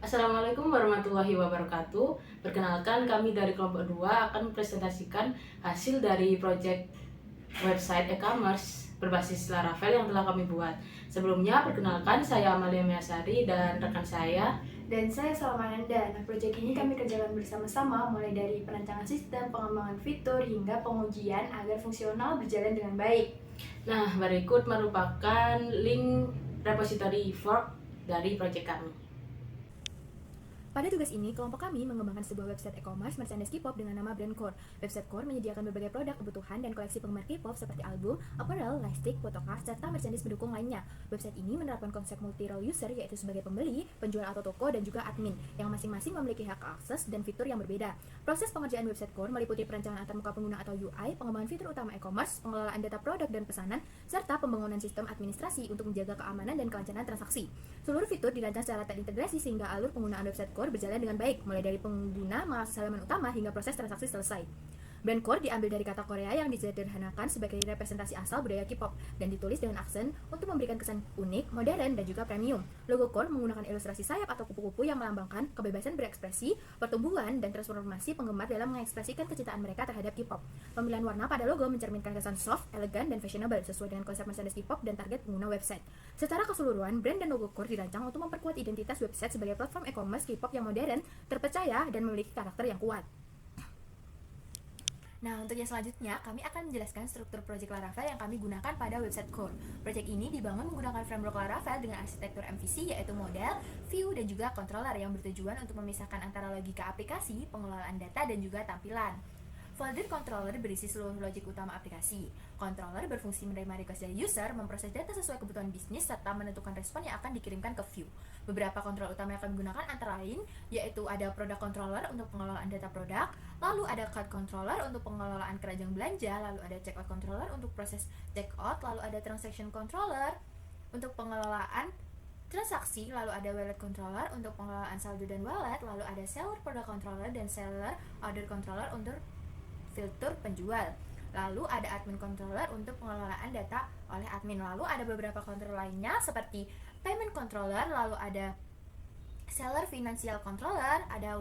Assalamualaikum warahmatullahi wabarakatuh. Perkenalkan, kami dari kelompok 2 akan mempresentasikan hasil dari proyek website e-commerce berbasis Laravel yang telah kami buat. Sebelumnya, perkenalkan, saya Amalia Measari dan rekan saya. Dan saya Salmananda. Nah, proyek ini kami kerjakan bersama-sama mulai dari perancangan sistem, pengembangan fitur, hingga pengujian agar fungsional berjalan dengan baik. Nah, berikut merupakan link repository fork dari proyek kami. Pada tugas ini, kelompok kami mengembangkan sebuah website e-commerce merchandise K-pop dengan nama Brand Core. Website Core menyediakan berbagai produk kebutuhan dan koleksi penggemar K-pop seperti album, apparel, lightstick, photocard, serta merchandise pendukung lainnya. Website ini menerapkan konsep multi-role user, yaitu sebagai pembeli, penjual atau toko, dan juga admin, yang masing-masing memiliki hak akses dan fitur yang berbeda. Proses pengerjaan website Core meliputi perancangan antarmuka pengguna atau UI, pengembangan fitur utama e-commerce, pengelolaan data produk dan pesanan, serta pembangunan sistem administrasi untuk menjaga keamanan dan kelancaran transaksi. Seluruh fitur dirancang secara terintegrasi sehingga alur penggunaan website Core berjalan dengan baik, mulai dari pengguna mengakses halaman utama hingga proses transaksi selesai. Brand Core diambil dari kata Korea yang disederhanakan sebagai representasi asal budaya K-pop dan ditulis dengan aksen untuk memberikan kesan unik, modern, dan juga premium. Logo Core menggunakan ilustrasi sayap atau kupu-kupu yang melambangkan kebebasan berekspresi, pertumbuhan, dan transformasi penggemar dalam mengekspresikan kecintaan mereka terhadap K-pop. Pemilihan warna pada logo mencerminkan kesan soft, elegan, dan fashionable sesuai dengan konsep merchandise K-pop dan target pengguna website. Secara keseluruhan, brand dan logo Core dirancang untuk memperkuat identitas website sebagai platform e-commerce K-pop yang modern, terpercaya, dan memiliki karakter yang kuat. Nah, untuk yang selanjutnya, kami akan menjelaskan struktur proyek Laravel yang kami gunakan pada website Core. Proyek ini dibangun menggunakan framework Laravel dengan arsitektur MVC, yaitu model, view, dan juga controller yang bertujuan untuk memisahkan antara logika aplikasi, pengelolaan data, dan juga tampilan. Folder controller berisi seluruh logik utama aplikasi. Controller berfungsi menerima request dari user, memproses data sesuai kebutuhan bisnis, serta menentukan respon yang akan dikirimkan ke view. Beberapa kontrol utama yang kami gunakan antara lain, yaitu ada product controller untuk pengelolaan data produk, lalu ada cart controller untuk pengelolaan keranjang belanja, lalu ada checkout controller untuk proses checkout, lalu ada transaction controller untuk pengelolaan transaksi, lalu ada wallet controller untuk pengelolaan saldo dan wallet, lalu ada seller product controller dan seller order controller untuk filter penjual. Lalu ada admin controller untuk pengelolaan data oleh admin. Lalu ada beberapa controller lainnya seperti payment controller, lalu ada seller financial controller, ada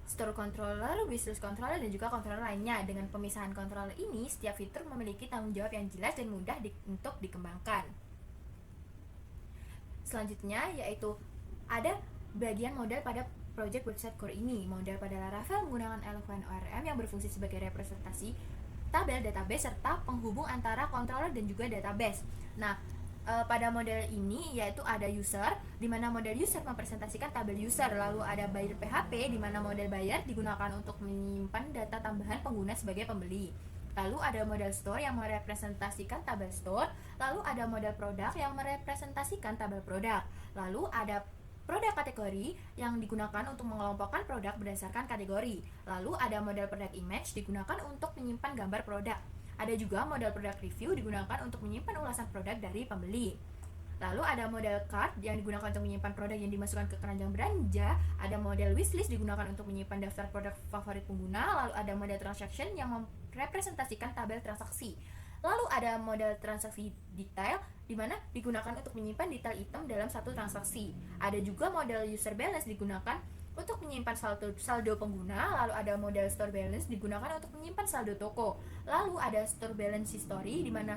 store controller, wishlist controller, dan juga controller lainnya. Dengan pemisahan controller ini, setiap fitur memiliki tanggung jawab yang jelas dan mudah untuk dikembangkan. Selanjutnya yaitu ada bagian model pada project website Core ini. Model pada Laravel menggunakan Eloquent ORM yang berfungsi sebagai representasi tabel database serta penghubung antara controller dan juga database. Nah, pada model ini yaitu ada user, di mana model user mempresentasikan tabel user, lalu ada buyer PHP, di mana model buyer digunakan untuk menyimpan data tambahan pengguna sebagai pembeli. Lalu ada model store yang merepresentasikan tabel store, lalu ada model produk yang merepresentasikan tabel produk, lalu ada produk kategori yang digunakan untuk mengelompokkan produk berdasarkan kategori. Lalu ada model produk image digunakan untuk menyimpan gambar produk. Ada juga model produk review digunakan untuk menyimpan ulasan produk dari pembeli. Lalu ada model cart yang digunakan untuk menyimpan produk yang dimasukkan ke keranjang belanja. Ada model wishlist digunakan untuk menyimpan daftar produk favorit pengguna. Lalu ada model transaction yang merepresentasikan tabel transaksi. Lalu ada model transaksi detail di mana digunakan untuk menyimpan detail item dalam satu transaksi. Ada juga model user balance digunakan untuk menyimpan saldo pengguna. Lalu ada model store balance digunakan untuk menyimpan saldo toko. Lalu ada store balance history di mana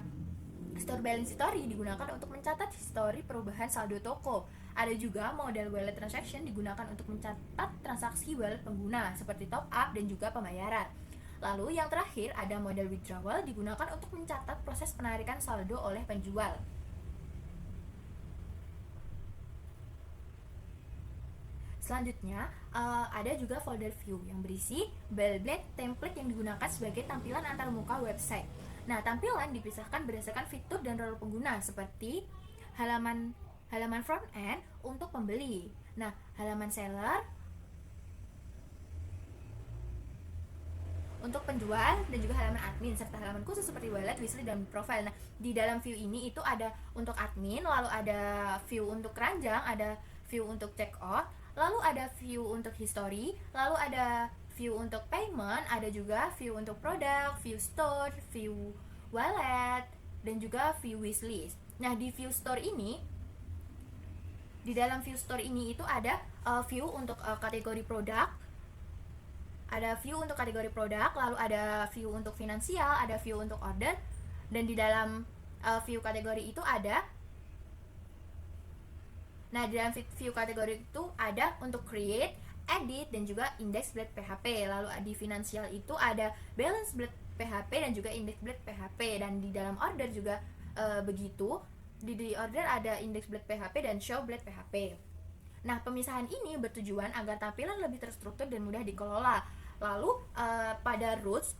store balance history digunakan untuk mencatat histori perubahan saldo toko. Ada juga model wallet transaction digunakan untuk mencatat transaksi wallet pengguna seperti top up dan juga pembayaran. Lalu yang terakhir ada model withdrawal digunakan untuk mencatat proses penarikan saldo oleh penjual. Selanjutnya ada juga folder view yang berisi Blade template yang digunakan sebagai tampilan antarmuka website. Nah, tampilan dipisahkan berdasarkan fitur dan role pengguna seperti halaman front end untuk pembeli. Nah, halaman seller untuk penjual dan juga halaman admin serta halaman khusus seperti wallet, wishlist, dan profile. Nah, di dalam view ini itu ada untuk admin, lalu ada view untuk keranjang, ada view untuk checkout, lalu ada view untuk history, lalu ada view untuk payment, ada juga view untuk produk, view store, view wallet, dan juga view wishlist. Nah, di view store ini Di dalam view store ini itu ada view untuk kategori produk, lalu ada view untuk finansial, ada view untuk order, dan di dalam view kategori itu ada untuk create, edit, dan juga index.php. Lalu di finansial itu ada balance.php dan juga index.php, dan di dalam order juga begitu. Di order ada index.php dan show.php. Nah, pemisahan ini bertujuan agar tampilan lebih terstruktur dan mudah dikelola. Lalu pada roots,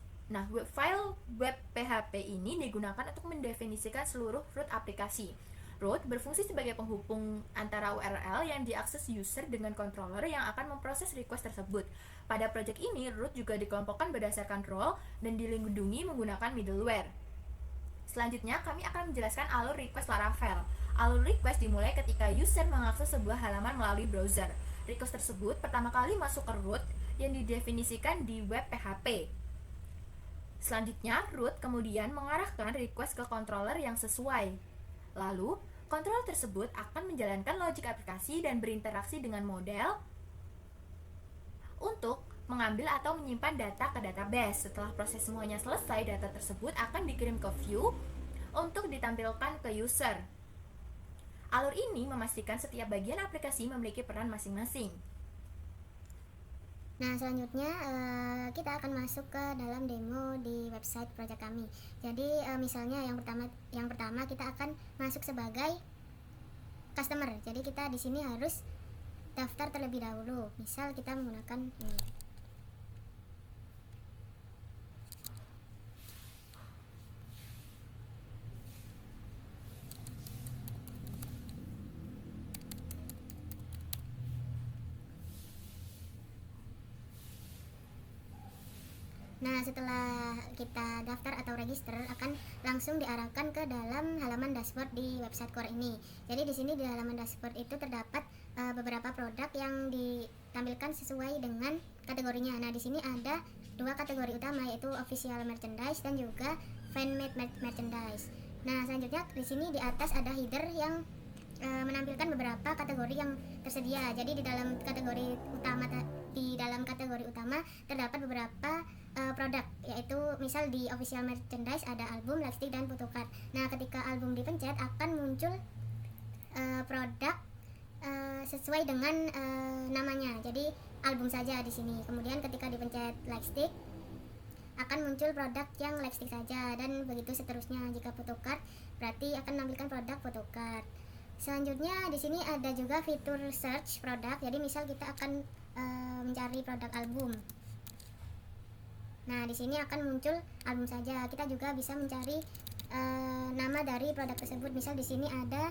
file web PHP ini digunakan untuk mendefinisikan seluruh root aplikasi. Root berfungsi sebagai penghubung antara URL yang diakses user dengan controller yang akan memproses request tersebut. Pada project ini, root juga dikelompokkan berdasarkan role dan dilindungi menggunakan middleware. Selanjutnya, kami akan menjelaskan alur request Laravel. Alur request dimulai ketika user mengakses sebuah halaman melalui browser. Request tersebut pertama kali masuk ke root yang didefinisikan di web PHP. Selanjutnya, root kemudian mengarahkan request ke controller yang sesuai. Lalu, controller tersebut akan menjalankan logik aplikasi dan berinteraksi dengan model untuk mengambil atau menyimpan data ke database. Setelah proses semuanya selesai, data tersebut akan dikirim ke view untuk ditampilkan ke user. Alur ini memastikan setiap bagian aplikasi memiliki peran masing-masing. Nah, selanjutnya kita akan masuk ke dalam demo di website project kami. Jadi misalnya yang pertama kita akan masuk sebagai customer. Jadi kita di sini harus daftar terlebih dahulu. Misal kita menggunakan ini. Nah, setelah kita daftar atau register, akan langsung diarahkan ke dalam halaman dashboard di website core ini. Jadi di sini di halaman dashboard itu terdapat beberapa produk yang ditampilkan sesuai dengan kategorinya. Nah, di sini ada dua kategori utama, yaitu official merchandise dan juga fan-made merchandise. Nah, selanjutnya di sini di atas ada header yang menampilkan beberapa kategori yang tersedia. Jadi di dalam kategori utama terdapat beberapa produk, yaitu misal di official merchandise ada album, lightstick, dan photocard. Nah, ketika album dipencet akan muncul produk sesuai dengan namanya. Jadi album saja di sini. Kemudian ketika dipencet lightstick akan muncul produk yang lightstick saja, dan begitu seterusnya. Jika photocard berarti akan menampilkan produk photocard. Selanjutnya di sini ada juga fitur search produk. Jadi misal kita akan mencari produk album. Nah, di sini akan muncul album saja. Kita juga bisa mencari nama dari produk tersebut. Misal di sini ada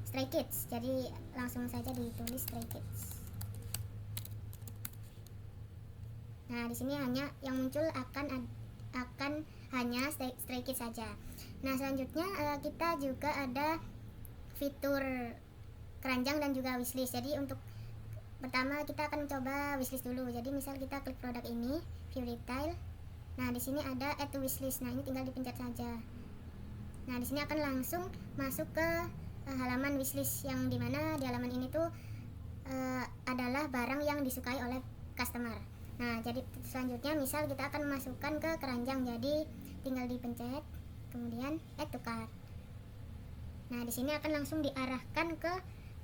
Stray Kids. Jadi langsung saja ditulis Stray Kids. Nah, di sini hanya yang muncul akan hanya Stray Kids saja. Nah, selanjutnya kita juga ada fitur keranjang dan juga wishlist. Jadi untuk pertama kita akan coba wishlist dulu. Jadi misal kita klik produk ini, view detail. Nah, di sini ada add to wishlist. Nah, ini tinggal dipencet saja. Nah, di sini akan langsung masuk ke halaman wishlist, yang dimana di halaman ini tuh adalah barang yang disukai oleh customer. Nah, jadi selanjutnya misal kita akan memasukkan ke keranjang. Jadi tinggal dipencet, kemudian add to cart. Nah, di sini akan langsung diarahkan ke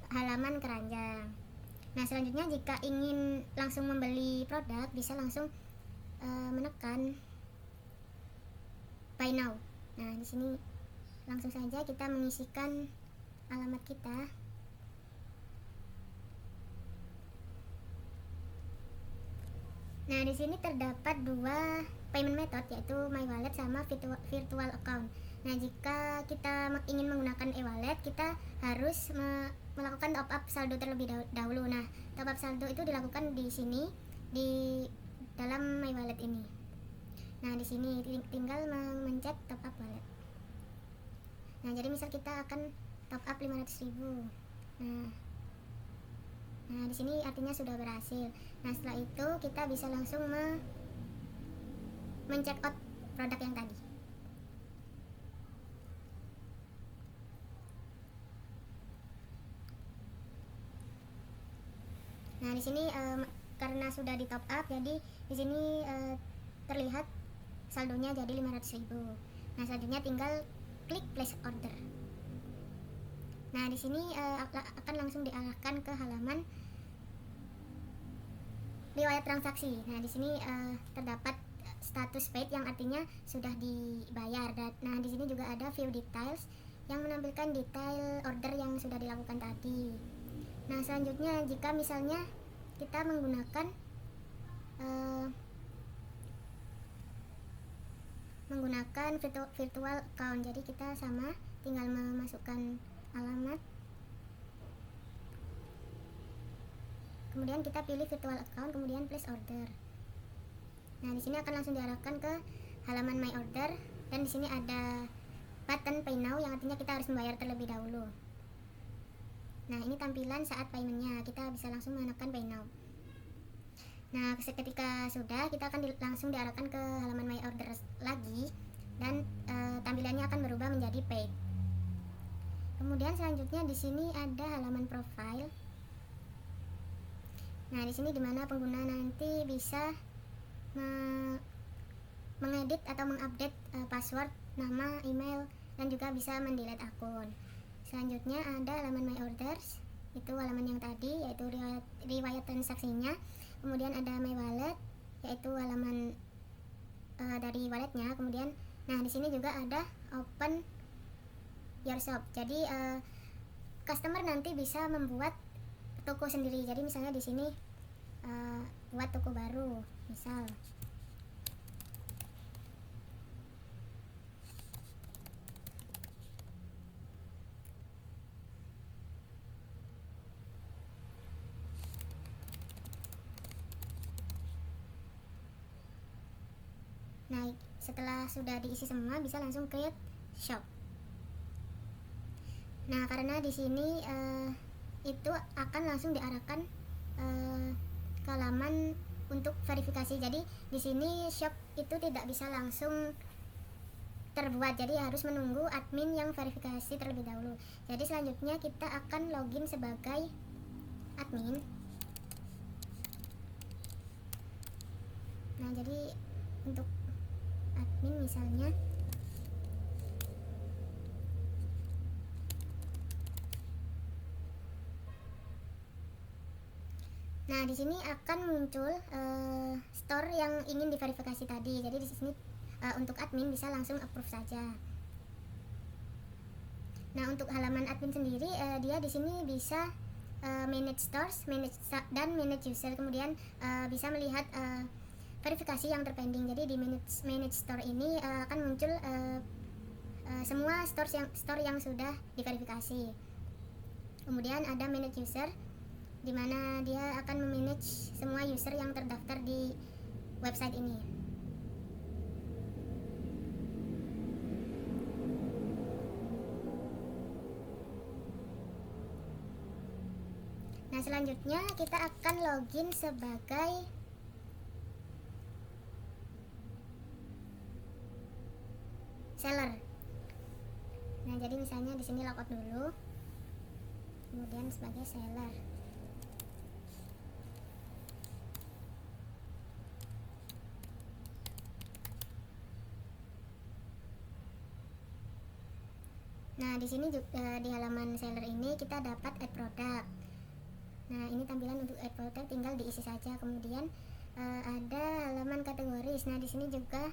halaman keranjang. Nah, selanjutnya jika ingin langsung membeli produk, bisa langsung menekan buy now. Nah, di sini langsung saja kita mengisikan alamat kita. Nah, di sini terdapat dua payment method, yaitu my wallet sama virtual account. Nah, jika kita ingin menggunakan e-wallet, kita harus melakukan top up saldo terlebih dahulu. Nah, top up saldo itu dilakukan di sini di dalam my wallet ini. Nah, di sini tinggal mencet top up wallet. Nah, jadi misal kita akan top up 500.000. Nah, di sini artinya sudah berhasil. Nah, setelah itu kita bisa langsung men-check out produk yang tadi. Nah, di sini karena sudah di top up, jadi di sini terlihat saldonya jadi 500.000. Nah, selanjutnya tinggal klik place order. Nah, di sini akan langsung diarahkan ke halaman riwayat transaksi. Nah, di sini terdapat status paid yang artinya sudah dibayar. Nah, di sini juga ada view details yang menampilkan detail order yang sudah dilakukan tadi. Nah, selanjutnya jika misalnya kita menggunakan virtual account, jadi kita sama tinggal memasukkan alamat, kemudian kita pilih virtual account, kemudian place order. Nah, di sini akan langsung diarahkan ke halaman my order, dan di sini ada button pay now yang artinya kita harus membayar terlebih dahulu. Nah, ini tampilan saat paymentnya, kita bisa langsung menekan pay now. Nah, ketika sudah, kita akan langsung diarahkan ke halaman my order lagi, dan tampilannya akan berubah menjadi paid. Kemudian selanjutnya di sini ada halaman profile. Nah, di sini dimana pengguna nanti bisa mengedit atau mengupdate password, nama, email, dan juga bisa mendelete akun. Selanjutnya ada halaman my orders, itu halaman yang tadi, yaitu riwayat transaksinya. Kemudian ada my wallet, yaitu halaman dari walletnya. Kemudian, nah di sini juga ada open your shop. Jadi customer nanti bisa membuat toko sendiri. Jadi misalnya di sini buat toko baru, misal. Nah, setelah sudah diisi semua, bisa langsung create shop. Nah, karena di sini itu akan langsung diarahkan ke halaman untuk verifikasi. Jadi di sini shop itu tidak bisa langsung terbuat, jadi harus menunggu admin yang verifikasi terlebih dahulu. Jadi selanjutnya kita akan login sebagai admin. Nah, jadi untuk admin misalnya nah di sini akan muncul store yang ingin diverifikasi tadi. Jadi di sini untuk admin bisa langsung approve saja. Nah, untuk halaman admin sendiri dia di sini bisa manage stores, dan manage user. Kemudian bisa melihat verifikasi yang terpending. Jadi di manage store ini akan muncul semua store yang sudah diverifikasi. Kemudian ada manage user, di mana dia akan memanage semua user yang terdaftar di website ini. Nah, selanjutnya kita akan login sebagai seller. Nah, jadi misalnya di sini logout dulu, kemudian sebagai seller. Nah, di sini juga di halaman seller ini kita dapat add product. Nah, ini tampilan untuk add product, tinggal diisi saja. Kemudian ada halaman kategoris. Nah, di sini juga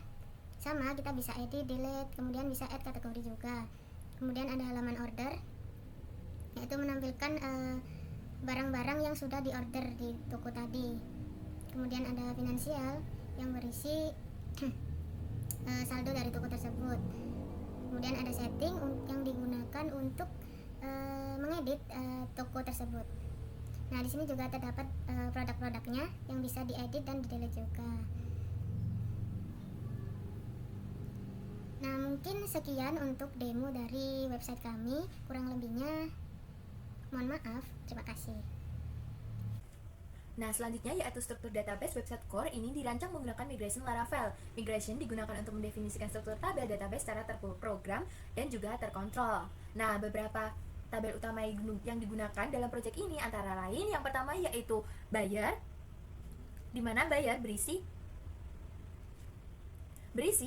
sama, kita bisa edit, delete, kemudian bisa add kategori juga. Kemudian ada halaman order, yaitu menampilkan barang-barang yang sudah diorder di toko tadi. Kemudian ada finansial yang berisi saldo dari toko tersebut. Kemudian ada setting yang digunakan untuk mengedit toko tersebut. Nah, di sini juga terdapat produk-produknya yang bisa diedit dan di-delete juga. Nah, mungkin sekian untuk demo dari website kami. Kurang lebihnya mohon maaf. Terima kasih. Nah, selanjutnya yaitu struktur database website core ini dirancang menggunakan migration Laravel. Migration digunakan untuk mendefinisikan struktur tabel database secara terprogram dan juga terkontrol. Nah, beberapa tabel utama yang digunakan dalam proyek ini antara lain yang pertama yaitu buyer, di mana buyer berisi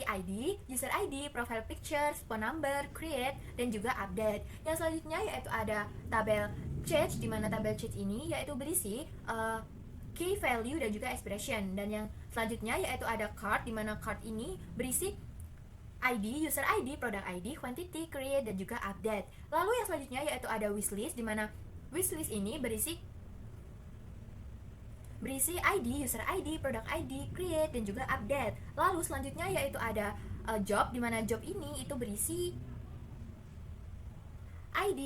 ID, user ID, profile pictures, phone number, create, dan juga update. Yang selanjutnya yaitu ada tabel change, di mana tabel change ini yaitu berisi key value dan juga expression. Dan yang selanjutnya yaitu ada card, di mana card ini berisi ID, user ID, product ID, quantity, create, dan juga update. Lalu yang selanjutnya yaitu ada wishlist, di mana wishlist ini berisi ID, user ID, product ID, create, dan juga update. Lalu selanjutnya yaitu ada job, di mana job ini itu berisi ID,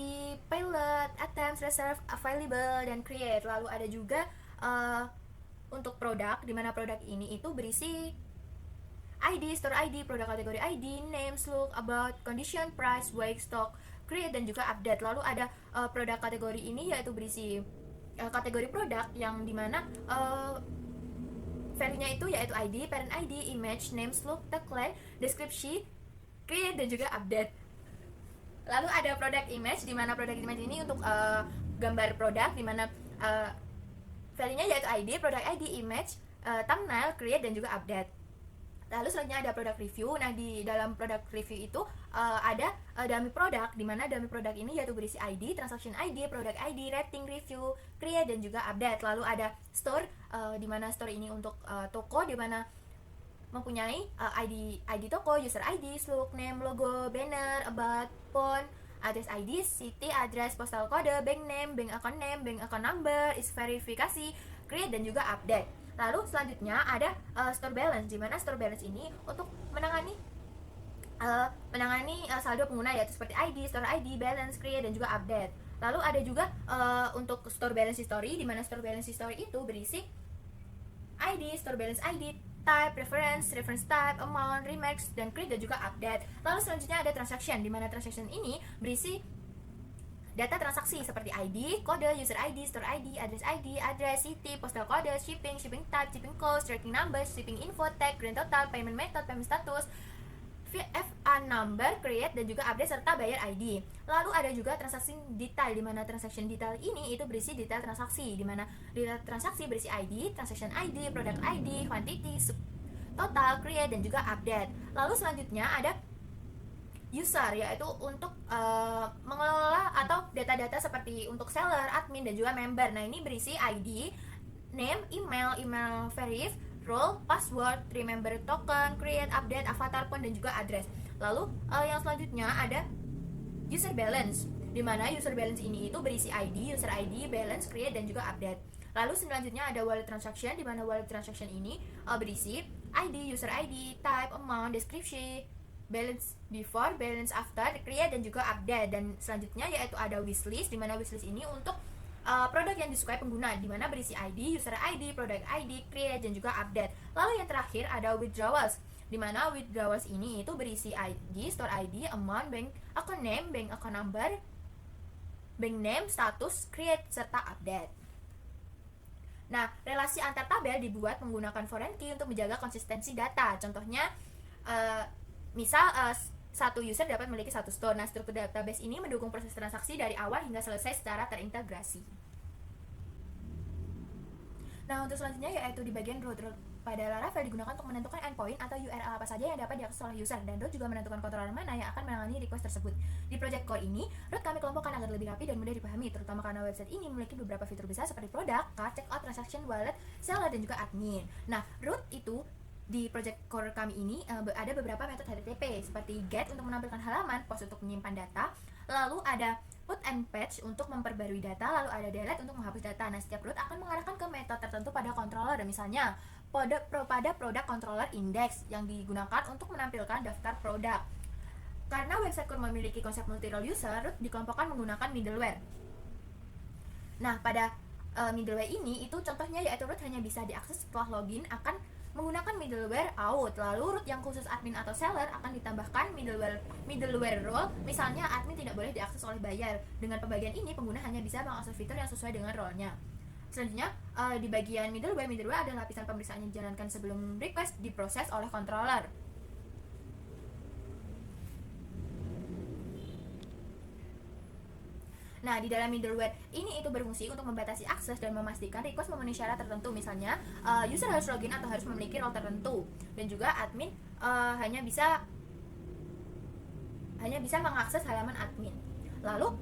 pilot, items, reserve, available, dan create. Lalu ada juga untuk produk, di mana produk ini itu berisi ID, store ID, produk kategori ID, names, look, about, condition, price, weight, stock, create, dan juga update. Lalu ada produk kategori ini yaitu berisi kategori produk yang dimana value-nya itu yaitu ID, parent ID, image, names, look, tagline, deskripsi, create, dan juga update. Lalu ada product image, di mana product image ini untuk gambar produk, di mana value-nya yaitu ID, product ID, image, thumbnail, create, dan juga update. Lalu selanjutnya ada product review. Nah, di dalam product review itu ada dummy product, di mana dummy product ini yaitu berisi ID, transaction ID, product ID, rating, review, create, dan juga update. Lalu ada store, di mana store ini untuk toko, di mana mempunyai ID toko, user ID, slug, name, logo, banner, about, phone, address ID, city, address, postal code, bank name, bank account number, is verifikasi, create, dan juga update. Lalu selanjutnya ada store balance, di mana store balance ini untuk menangani saldo pengguna, yaitu seperti ID, store ID, balance, create, dan juga update. Lalu ada juga untuk store balance history, di mana store balance history itu berisi ID, store balance ID, type, reference type, amount, remarks, dan create, dan juga update. Lalu selanjutnya ada transaction, di mana transaction ini berisi data transaksi seperti ID, kode, user ID, store ID, address, city, postal code, shipping type, shipping cost, tracking number, shipping info, tag, grand total, payment method, payment status, VFA number, create, dan juga update, serta bayar ID. Lalu ada juga transaksi detail, di mana transaction detail ini itu berisi detail transaksi, di mana detail transaksi berisi ID, transaction ID, product ID, quantity, total, create, dan juga update. Lalu selanjutnya ada user, yaitu untuk mengelola atau data-data seperti untuk seller, admin, dan juga member. Nah, ini berisi ID, name, email verif, role, password, remember token, create, update, avatar, phone, dan juga address. Lalu yang selanjutnya ada user balance, di mana user balance ini itu berisi ID, user ID, balance, create, dan juga update. Lalu selanjutnya ada wallet transaction, di mana wallet transaction ini berisi ID, user ID, type, amount, deskripsi, balance before, balance after, create, dan juga update. Dan selanjutnya yaitu ada wishlist, di mana wishlist ini untuk produk yang disukai pengguna, di mana berisi ID, user ID, product ID, create, dan juga update. Lalu yang terakhir ada withdrawals, di mana withdrawals ini itu berisi ID, store ID, amount, bank account number, bank name, status, create, serta update. Nah, relasi antar tabel dibuat menggunakan foreign key untuk menjaga konsistensi data. Contohnya misal satu user dapat memiliki satu store. Nah, struktur database ini mendukung proses transaksi dari awal hingga selesai secara terintegrasi. Nah, untuk selanjutnya yaitu di bagian root pada Laravel digunakan untuk menentukan endpoint atau URL apa saja yang dapat diakses oleh user, dan root juga menentukan controller mana yang akan menangani request tersebut. Di project core ini, root kami kelompokkan agar lebih rapi dan mudah dipahami, terutama karena website ini memiliki beberapa fitur besar seperti produk, cart, checkout, transaction, wallet, seller, dan juga admin. Nah, root itu di project core kami ini ada beberapa metode HTTP seperti get untuk menampilkan halaman, post untuk menyimpan data, lalu ada put and patch untuk memperbarui data, lalu ada delete untuk menghapus data. Nah, setiap root akan mengarahkan ke metode tertentu pada controller, misalnya pada produk controller index yang digunakan untuk menampilkan daftar produk. Karena website core memiliki konsep multi-role user, root dikelompokkan menggunakan middleware. Nah, pada middleware ini itu contohnya yaitu root hanya bisa diakses setelah login akan menggunakan middleware out. Lalu root yang khusus admin atau seller akan ditambahkan middleware role, misalnya admin tidak boleh diakses oleh buyer. Dengan pembagian ini pengguna hanya bisa mengakses fitur yang sesuai dengan role-nya. Selanjutnya di bagian middleware ada lapisan pemeriksaan yang dijalankan sebelum request diproses oleh controller. Nah, di dalam middleware ini itu berfungsi untuk membatasi akses dan memastikan request memenuhi syarat tertentu. Misalnya, user harus login atau harus memiliki role tertentu. Dan juga admin hanya bisa mengakses halaman admin. Lalu,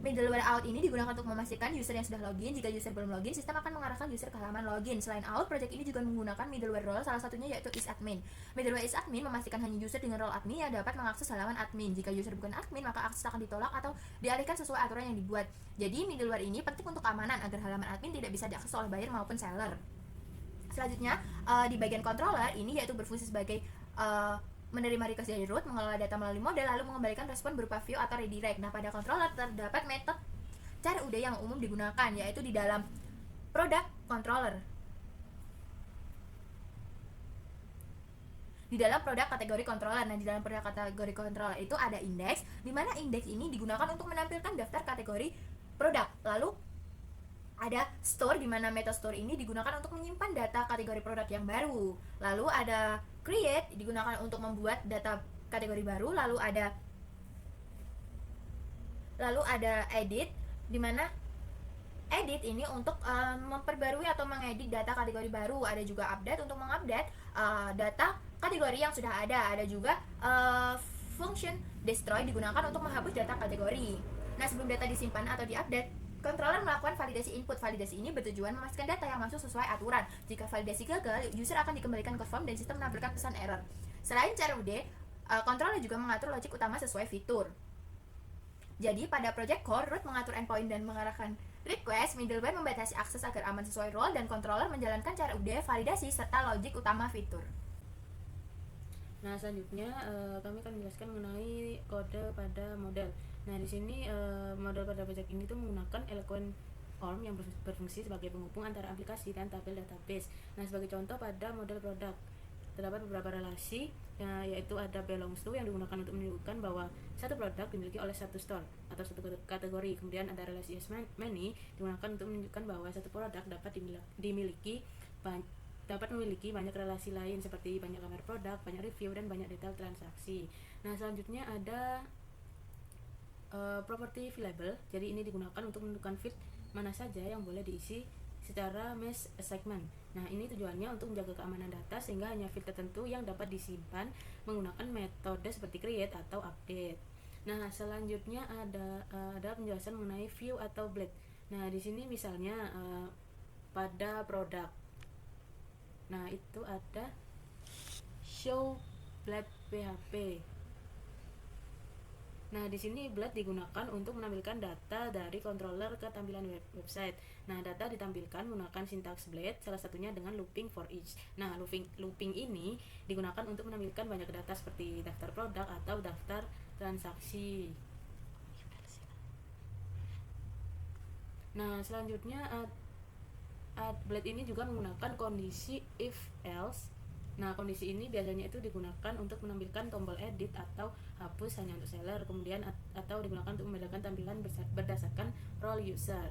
middleware out ini digunakan untuk memastikan user yang sudah login. Jika user belum login, sistem akan mengarahkan user ke halaman login. Selain out, project ini juga menggunakan middleware role, salah satunya yaitu isAdmin. Middleware isAdmin memastikan hanya user dengan role admin yang dapat mengakses halaman admin. Jika user bukan admin, maka akses akan ditolak atau dialihkan sesuai aturan yang dibuat. Jadi, middleware ini penting untuk keamanan agar halaman admin tidak bisa diakses oleh buyer maupun seller. Selanjutnya, di bagian controller ini yaitu berfungsi sebagai menerima request dari root, mengelola data melalui model, lalu mengembalikan respon berupa view atau redirect. Nah, pada controller terdapat metode CRUD yang umum digunakan, yaitu di dalam product controller. Di dalam produk kategori controller. Nah, di dalam produk kategori controller itu ada index, di mana indeks ini digunakan untuk menampilkan daftar kategori produk. Lalu ada store, di mana method store ini digunakan untuk menyimpan data kategori produk yang baru. Lalu ada create, digunakan untuk membuat data kategori baru. Lalu ada edit, di mana edit ini untuk memperbarui atau mengedit data kategori baru. Ada juga update untuk mengupdate data kategori yang sudah ada. Ada juga function destroy digunakan untuk menghapus data kategori. Nah, sebelum data disimpan atau diupdate, controller melakukan validasi input. Validasi ini bertujuan memastikan data yang masuk sesuai aturan. Jika validasi gagal, user akan dikembalikan ke form dan sistem menampilkan pesan error. Selain CRUD, controller juga mengatur logik utama sesuai fitur. Jadi, pada project core, root mengatur endpoint dan mengarahkan request, middleware membatasi akses agar aman sesuai role, dan controller menjalankan CRUD, validasi, serta logik utama fitur. Nah, selanjutnya kami akan menjelaskan mengenai kode pada model. Nah, di sini model pada project ini tuh menggunakan Eloquent ORM yang berfungsi sebagai penghubung antara aplikasi dan tabel database. Nah, sebagai contoh pada model produk terdapat beberapa relasi, yaitu ada belongs to yang digunakan untuk menunjukkan bahwa satu produk dimiliki oleh satu store atau satu kategori. Kemudian ada relasi as many digunakan untuk menunjukkan bahwa satu produk dapat memiliki banyak relasi lain seperti banyak gambar produk, banyak review, dan banyak detail transaksi. Nah, selanjutnya ada property label. Jadi ini digunakan untuk menentukan field mana saja yang boleh diisi secara mesh segment. Nah, ini tujuannya untuk menjaga keamanan data sehingga hanya field tertentu yang dapat disimpan menggunakan metode seperti create atau update. Nah, selanjutnya ada penjelasan mengenai view atau blade. Nah, di sini misalnya pada produk. Nah, itu ada show blade PHP. Nah, di sini blade digunakan untuk menampilkan data dari controller ke tampilan website. Nah, data ditampilkan menggunakan sintaks blade, salah satunya dengan looping for each. Nah, looping ini digunakan untuk menampilkan banyak data seperti daftar produk atau daftar transaksi. Nah, selanjutnya blade ini juga menggunakan kondisi if else. Nah, kondisi ini biasanya itu digunakan untuk menampilkan tombol edit atau hapus hanya untuk seller, kemudian atau digunakan untuk membedakan tampilan berdasarkan role user.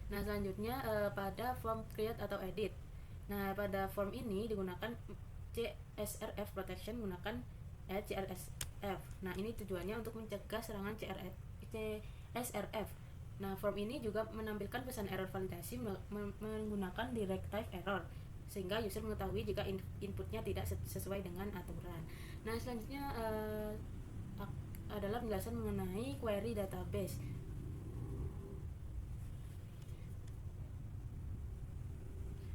Nah, selanjutnya pada form create atau edit. Nah, pada form ini digunakan CSRF protection menggunakan CSRF. Nah, ini tujuannya untuk mencegah serangan CSRF. Nah, form ini juga menampilkan pesan error validasi menggunakan direct type error sehingga user mengetahui jika inputnya tidak sesuai dengan aturan. Nah, selanjutnya adalah penjelasan mengenai query database.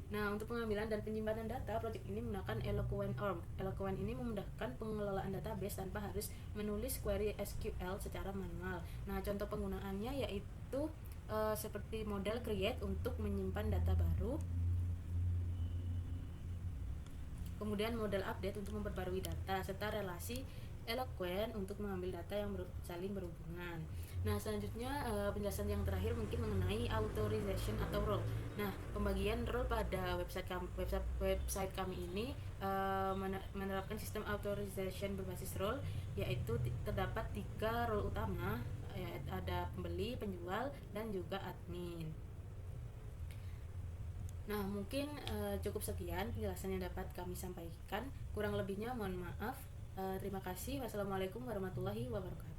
Nah, untuk pengambilan dan penyimpanan data, project ini menggunakan Eloquent ORM. Eloquent ini memudahkan pengelolaan database tanpa harus menulis query SQL secara manual. Nah, contoh penggunaannya yaitu seperti model create untuk menyimpan data baru, kemudian model update untuk memperbarui data, serta relasi Eloquent untuk mengambil data yang saling berhubungan. Nah, selanjutnya penjelasan yang terakhir mungkin mengenai authorization atau role. Nah, pembagian role pada website kami ini menerapkan sistem authorization berbasis role, yaitu terdapat 3 role utama, yaitu ada pembeli, penjual, dan juga admin. Nah, mungkin cukup sekian penjelasan yang dapat kami sampaikan. Kurang lebihnya mohon maaf. Terima kasih. Wassalamualaikum warahmatullahi wabarakatuh.